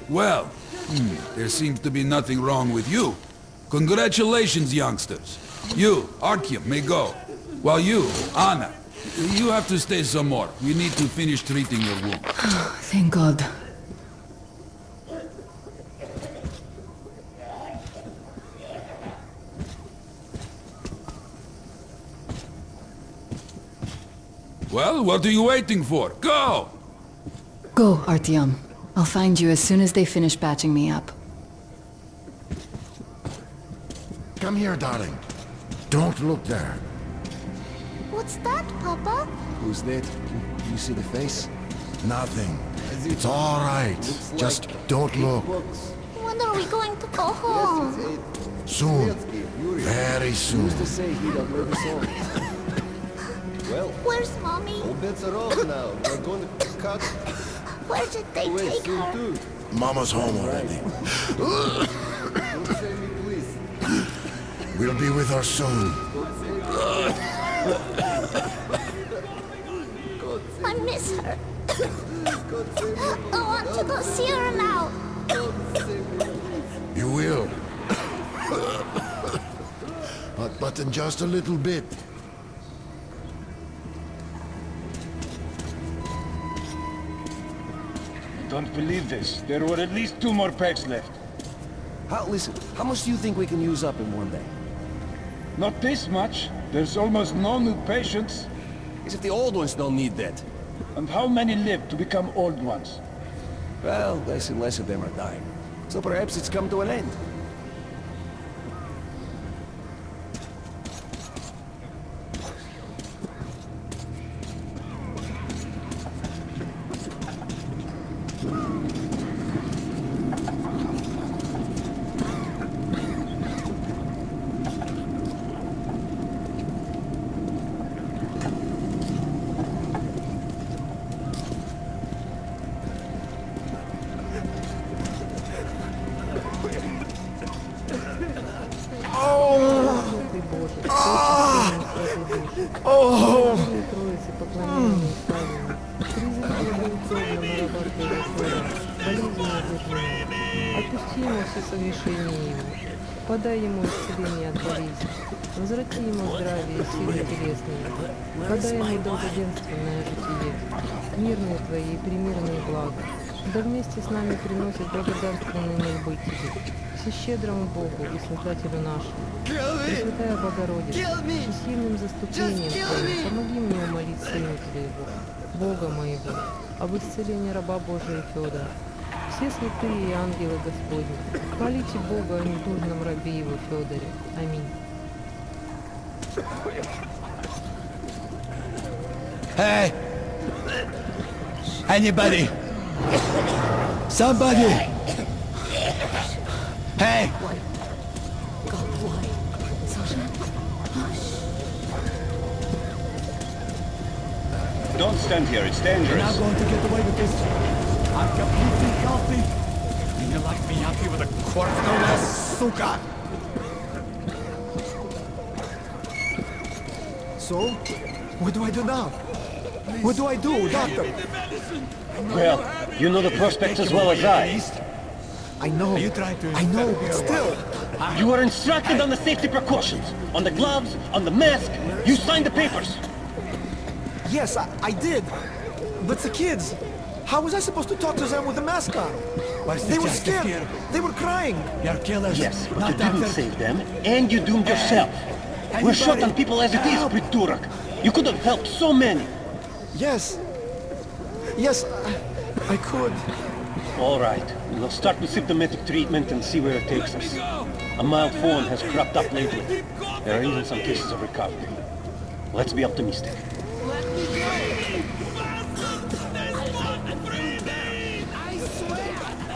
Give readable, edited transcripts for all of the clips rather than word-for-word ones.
Well, there seems to be nothing wrong with you. Congratulations, youngsters. You, Artyom, may go. While you, Anna, you have to stay some more. We need to finish treating your wound. Thank God. Well, what are you waiting for? Go! Go, Artyom. I'll find you as soon as they finish patching me up. Come here, darling. Don't look there. What's that, Papa? Who's that? You see the face? Nothing. It's all right. Just don't look. When are we going to go home? Soon. Very soon. Who's to say he don't know the song? Well, Where's Mommy? all bets are off now. We're going to cut Where did they away take soon her? too. Mama's home already. Don't save me, please. We'll be with her soon. I miss her. I want to go see her now. You will. But in just a little bit. Don't believe this. There were at least 2 more packs left. Listen, how much do you think we can use up in one day? Not this much. There's almost no new patients. As if the old ones don't need that. And how many live to become old ones? Well, less and less of them are dying. So perhaps it's come to an end. Отпусти ему все согрешения его, подай ему исцеление от болезни, возврати ему здравие и силы телесные, подай ему долгоденственное житие, мирные твои и примирные блага, да вместе с нами приносит благодарственные мольбы тебе, всещедрому Богу и Создателю нашему, Пресвятая Богородица, всесильным заступлением Твоим, помоги мне умолить Сына Твоего, Бога моего, об исцелении раба Божия Федора. Все святые и ангелы Господни, хвалите Бога о недужном рабе его Федоре. Аминь. Hey! Anybody? Somebody! Hey! Don't stand here, it's You're dangerous. not going to get away with this. I'm completely healthy. And you locked me up here with a corpse, no less, suka! So? What do I do now? What do I do, doctor? Well, you know the prospects as well as I. I know, but still. You were instructed on the safety precautions. On the gloves, on the mask. You signed the papers. Yes, I did. But the kids, how was I supposed to talk to them with the mask on? They were scared. They were crying. You're killers. Yes, but you didn't save them, and you doomed yourself. We're short on people as it is, Priturak. You could have helped so many. Yes. Yes, I could. All right, we'll start with symptomatic treatment and see where it takes us. A mild form has cropped up lately. There are even some cases of recovery. Let's be optimistic.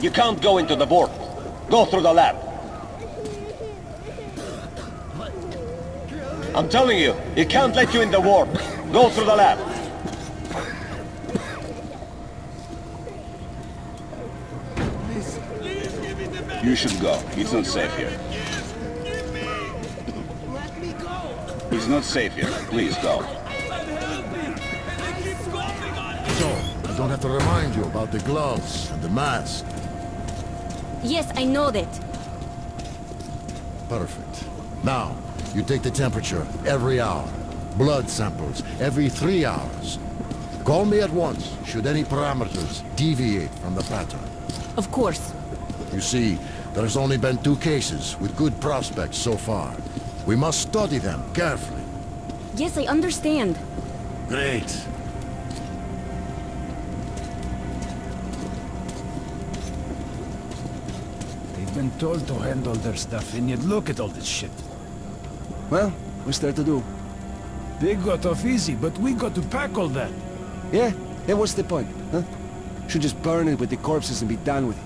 You can't go into the vault. Go through the lab. I'm telling you, he can't let you in the warp. Go through the lab. You should go. It's not safe here. It's not safe here. Please go. So, I don't have to remind you about the gloves and the mask. Yes, I know that. Perfect. Now, you take the temperature every hour. Blood samples every 3 hours. Call me at once should any parameters deviate from the pattern. Of course. You see, there's only been 2 cases with good prospects so far. We must study them carefully. Yes, I understand. Great. They've been told to handle their stuff, and yet look at all this shit. Well, what's there to do? They got off easy, but we got to pack all that. Yeah? Then what's the point, huh? Should just burn it with the corpses and be done with it.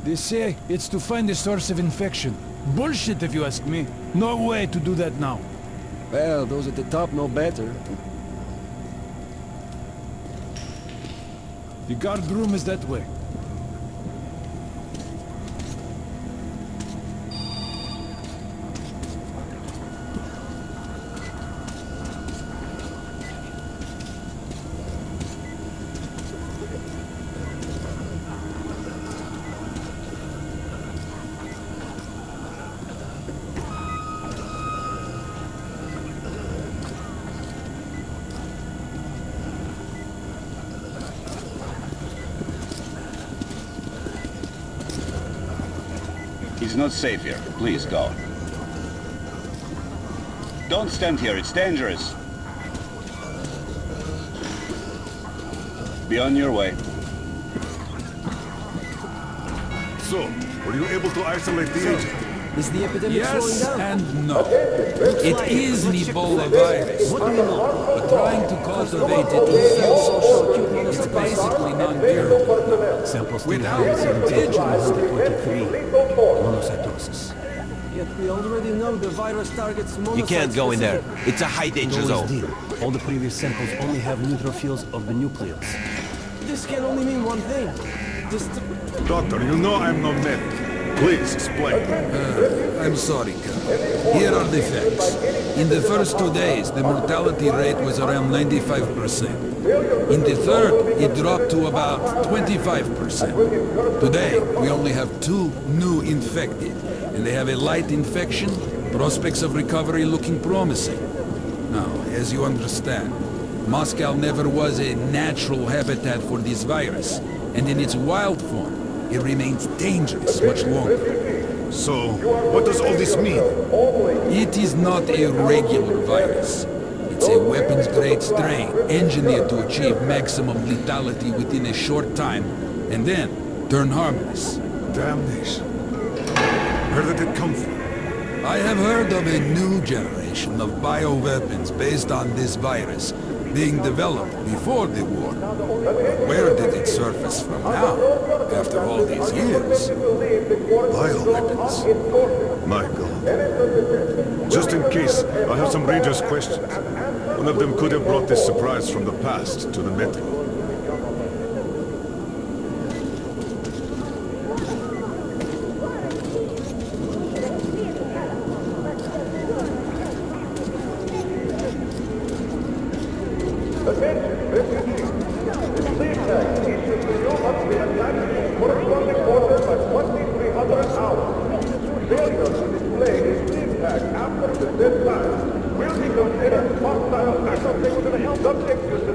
They say it's to find the source of infection. Bullshit, if you ask me. No way to do that now. Well, those at the top know better. The guard room is that way. He's not safe here. Please go. Don't stand here. It's dangerous. Be on your way. So, were you able to isolate the agent? Is the epidemic slowing Yes down? and no. It is an Ebola virus, but trying to cultivate it is it's basically non-curable. Samples Without vigilance, monocytosis. Yet we already know the virus targets monocytes. You can't go in there. It's a high danger zone. All the previous samples only have neutrophils of the nucleus. This can only mean one thing. Doctor, you know I'm no medic. Please, explain. I'm sorry, Colonel. Here are the facts. In the first 2 days, the mortality rate was around 95%. In the third, it dropped to about 25%. Today, we only have 2 new infected, and they have a light infection, prospects of recovery looking promising. Now, as you understand, Moscow never was a natural habitat for this virus, and in its wild form, it remains dangerous much longer. So, what does all this mean? It is not a regular virus. It's a weapons-grade strain, engineered to achieve maximum lethality within a short time, and then turn harmless. Damnation. Where did it come from? I have heard of a new generation of bioweapons based on this virus, being developed before the war. Where did it surface from now, after all these years? Bioweapons. My God. Just in case, I have some Rangers' questions. One of them could have brought this surprise from the past to the Metro.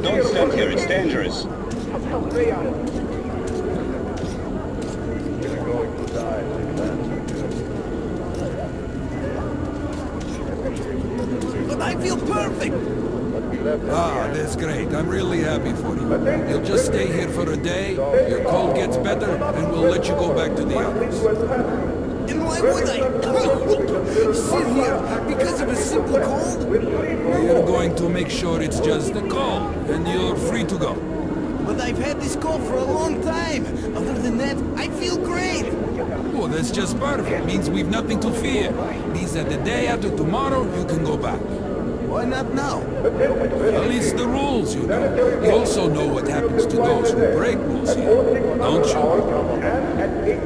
Don't stand here. It's dangerous. But I feel perfect! Ah, that's great. I'm really happy for you. You'll just stay here for a day, your cold gets better, and we'll let you go back to the others. And why would I sit here because of a simple cold? We're going to make sure it's just a cold, and you're free to go. But I've had this cold for a long time. Other than that, I feel great. Oh, that's just perfect. Means we've nothing to fear. Means that the day after tomorrow, you can go back. Why not now? Well, it's the rules, you know. You also know what happens to those who break rules here, don't you?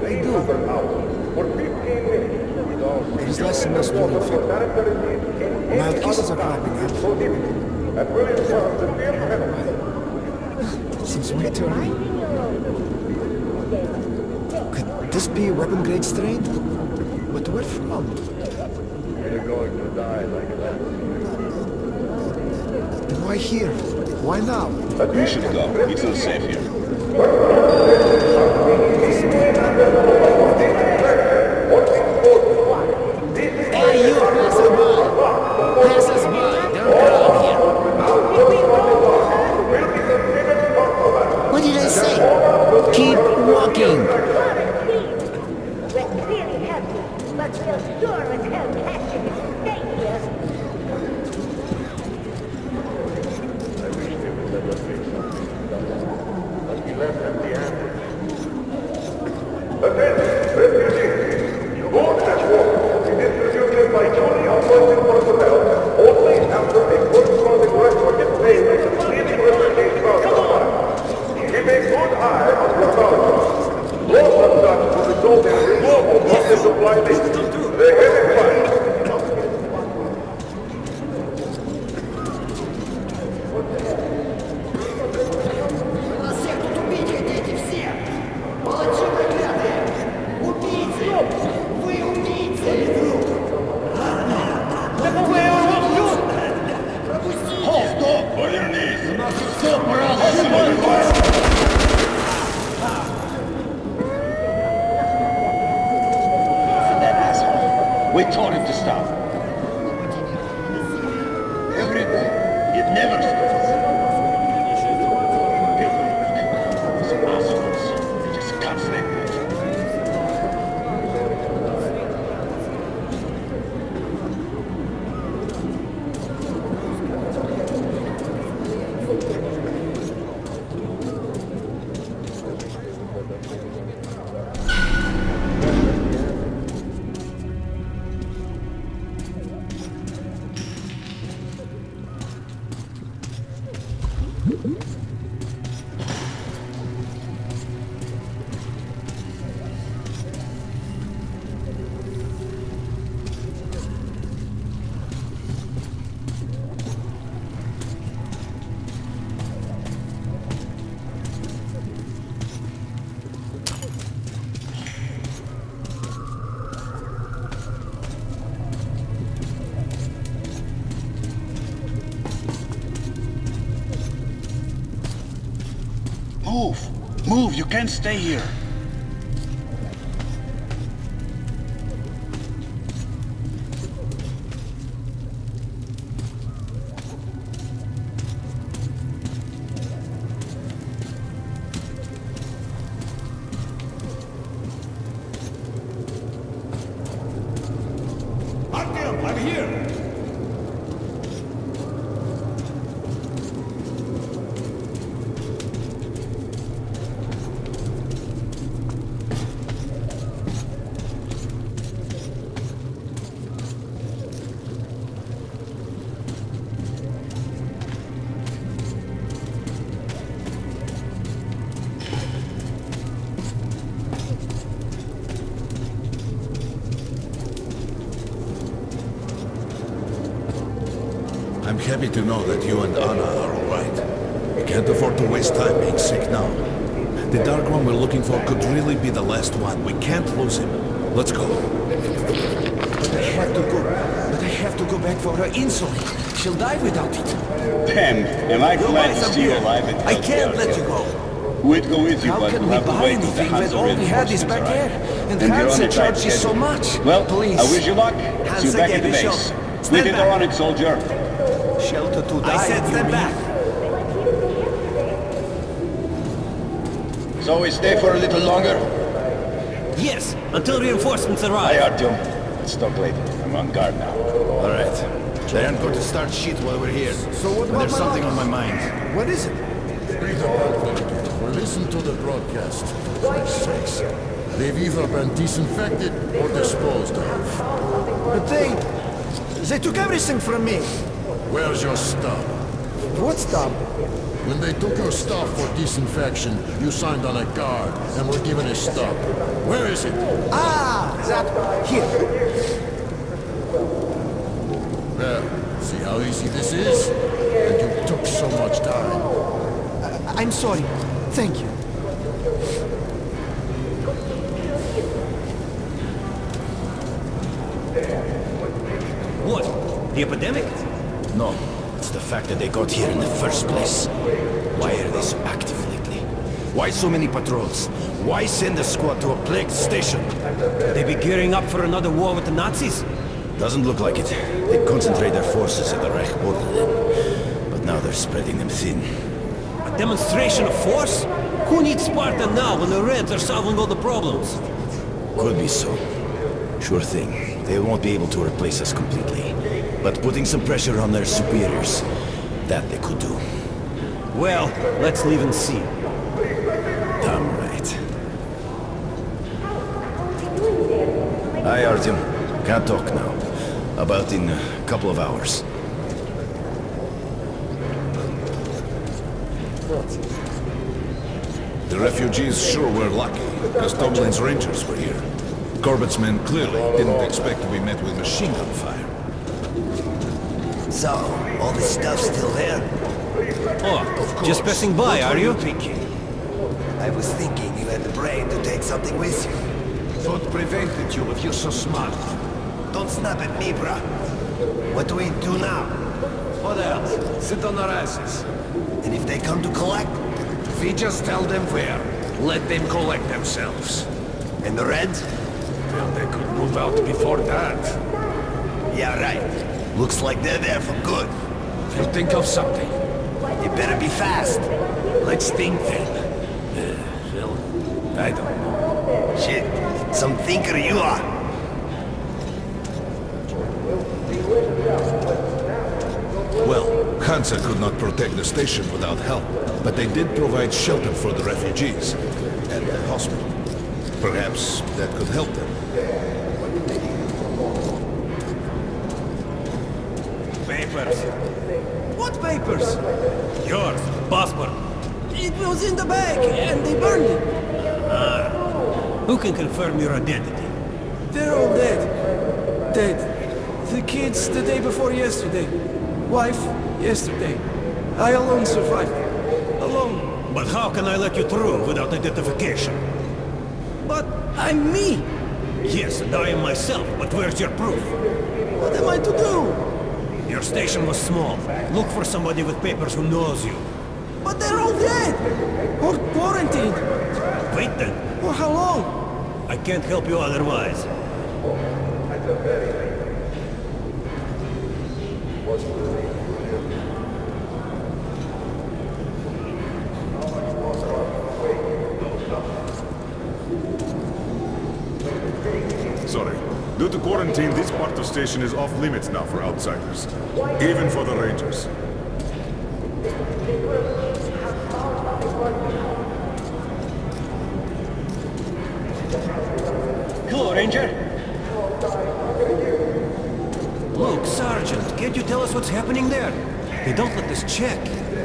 I do. There's less and less blood infection. Mild cases are cropping up. Seems way too early. Could this be weapon-grade strain? But where from? You're going to die like that. Then why here? Why now? We should go. It's not safe here. Hey, you! Pass us by! Don't get out here! What did I say? Keep walking! We're clearly happy, but we'll sure as hell catch you if you stay here. I wish they would let us make something. But we left them the answer. Attention, refugees! You won't have water. Be distributed by Johnny appointed personnel only after a corresponding record is made by the fleeing refugees from the fire. Keep a good eye on your surroundings. Loss of such will result in removal of the supply list. The heavy fire. We told him to stop. Every day. It never stops. Those assholes. They just can't stand it. Move! Move! You can't stay here! Artyom, I'm here! I'm happy to know that you and Anna are all right. We can't afford to waste time being sick now. The Dark One we're looking for could really be the last one. We can't lose him. Let's go. But I have to go back for her insulin. She'll die without it. Ben, am I glad to see you alive and I healthy, can't let Artyom. you go. We'd go with you, How but can we'll we have to buy wait until the anything when Hansa all we had is reinforcements back arrive. here? And you're on Hansa a tight charges so schedule. much. Well, Please. I wish you luck. See you Hansa back at gave the me base. shots. We Stand did back. our on it, soldier. Shelter to die. I said you stand mean? back! So we stay for a little longer? Yes, until reinforcements Hi, arrive. Artyom. Let's talk later. I'm on guard now. All right. They aren't going to start shit while we're here. So what about There's my something life? on my mind. What is it? Or listen to the broadcast, for Christ's sakes. They've either been disinfected or disposed of. But they took everything from me. Where's your stub? What stop? When they took your stuff for disinfection, you signed on a card and were given a stub. Where is it? Ah, that here. Well, see how easy this is? And you took so much time. I'm sorry. Thank you. The epidemic? No. It's the fact that they got here in the first place. Why are they so active lately? Why so many patrols? Why send a squad to a plagued station? They be gearing up for another war with the Nazis? Doesn't look like it. They concentrate their forces at the Reich border then. But now they're spreading them thin. A demonstration of force? Who needs Sparta now when the Reds are solving all the problems? Could be so. Sure thing. They won't be able to replace us completely. But putting some pressure on their superiors, that they could do. Well, let's leave and see. Damn right. Hi, Artyom. Can't talk now. About in a couple of hours. The refugees sure were lucky, because Tomlin's Rangers were here. Corbett's men clearly didn't expect to be met with machine gun fire. So, all this stuff still there? Oh, just passing by, are you? I was thinking you had the brain to take something with you. What prevented you if you're so smart? Don't snap at me, bruh. What do we do now? What else? Sit on our asses. And if they come to collect? We just tell them where. Let them collect themselves. And the Reds? Well, they could move out before that. Yeah, right. Looks like they're there for good. We'll think of something. You better be fast. Let's think then. Well, I don't know. Shit, some thinker you are. Well, Hansa could not protect the station without help, but they did provide shelter for the refugees and the hospital. Perhaps that could help them. Papers. What papers? Yours, passport. It was in the bag, and they burned it. Who can confirm your identity? They're all dead. Dead. The kids the day before yesterday. Wife yesterday. I alone survived. Alone. But how can I let you through without identification? But I'm me. Yes, and I am myself, but where's your proof? What am I to do? Your station was small. Look for somebody with papers who knows you. But they're all dead. Or quarantined. Wait then. For how long? I can't help you otherwise. Sorry. Due to quarantine, this part of station is off limits now for outsiders. Even for the Rangers. Hello, Ranger. Look, Sergeant, can't you tell us what's happening there? They don't let us check.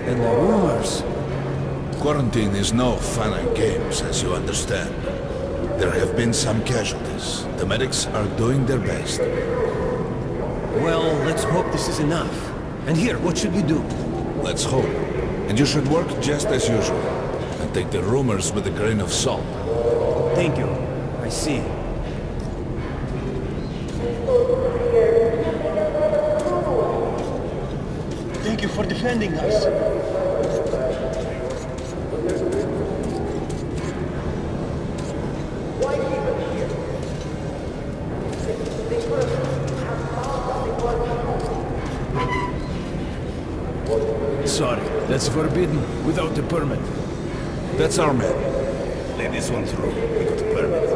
And the rumors. Quarantine is no fun and games, as you understand. There have been some casualties. The medics are doing their best. Well, let's hope this is enough. And here, what should we do? Let's hope. And you should work just as usual. And take the rumors with a grain of salt. Thank you. I see. Thank you for defending us. Sorry, that's forbidden without a permit. That's our man. Let this one through. We got a permit.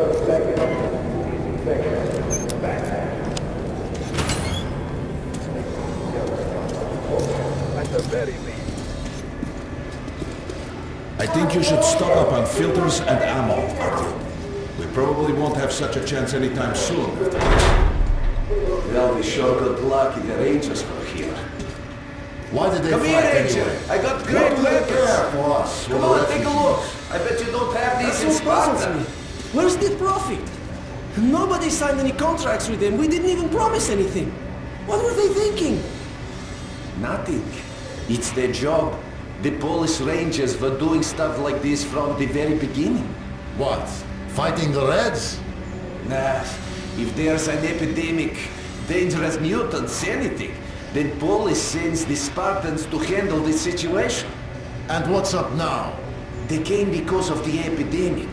I think you should stock up on filters and ammo, Artyom. We probably won't have such a chance anytime soon. Well, we sure got lucky the Rangers were here. Why did they Come fight here, Ranger! anyway? I got great weapons! For us. Come on, take a look! I bet you don't have these in Sparta! Where's the profit? Nobody signed any contracts with them. We didn't even promise anything. What were they thinking? Nothing. It's their job. The Polish Rangers were doing stuff like this from the very beginning. What? Fighting the Reds? Nah, if there's an epidemic, dangerous mutants, anything, Then Polis sends the Spartans to handle the situation. And what's up now? They came because of the epidemic,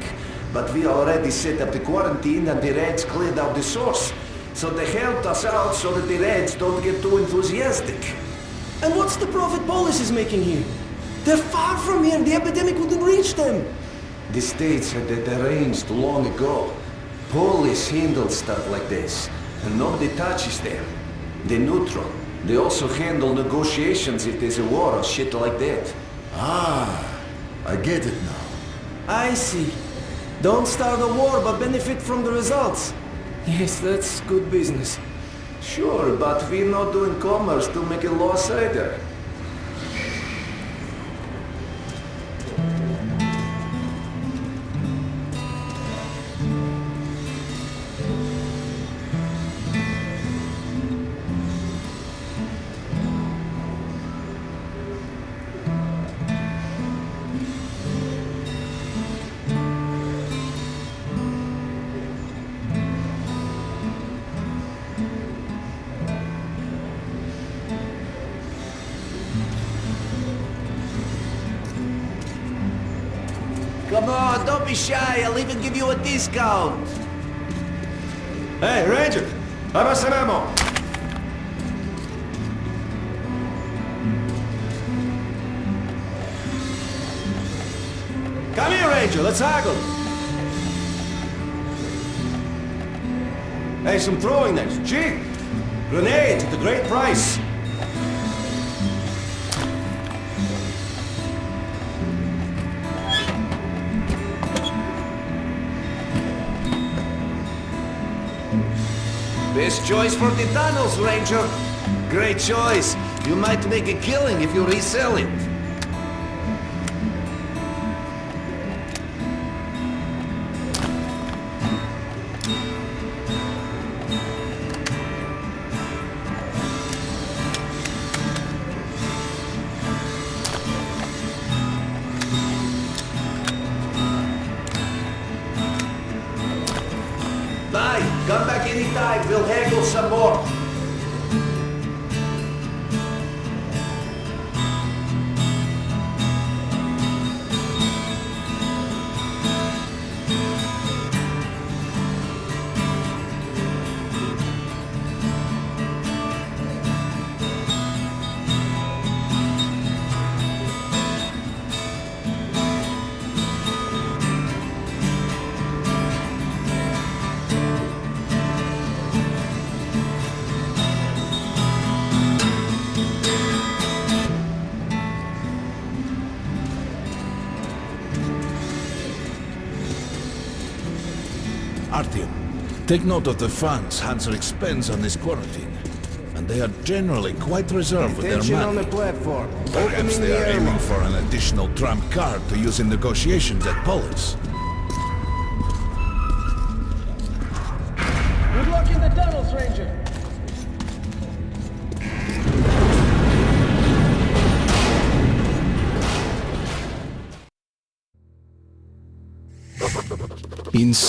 but we already set up the quarantine and the Reds cleared out the source. So they helped us out so that the Reds don't get too enthusiastic. And what's the profit Polis is making here? They're far from here, the epidemic wouldn't reach them. The States had that arranged long ago. Polis handled stuff like this, and nobody touches them. They're neutral. They also handle negotiations if there's a war or shit like that. Ah, I get it now. I see. Don't start a war, but benefit from the results. Yes, that's good business. Sure, but we're not doing commerce to make a loss either. Come on, don't be shy. I'll even give you a discount. Hey, Ranger! How about some ammo? Come here, Ranger, let's haggle. Hey, some throwing knives, cheap. Grenades at a great price. Best choice for the tunnels, Ranger. Great choice. You might make a killing if you resell it. Bye. Come back anytime. We'll haggle some more. Artyom, take note of the funds Hansa expends on this quarantine. And they are generally quite reserved with their Attention on money. the platform. Perhaps they are aiming for an additional trump card to use in negotiations at Polis. Good luck in the tunnels, Ranger. Inside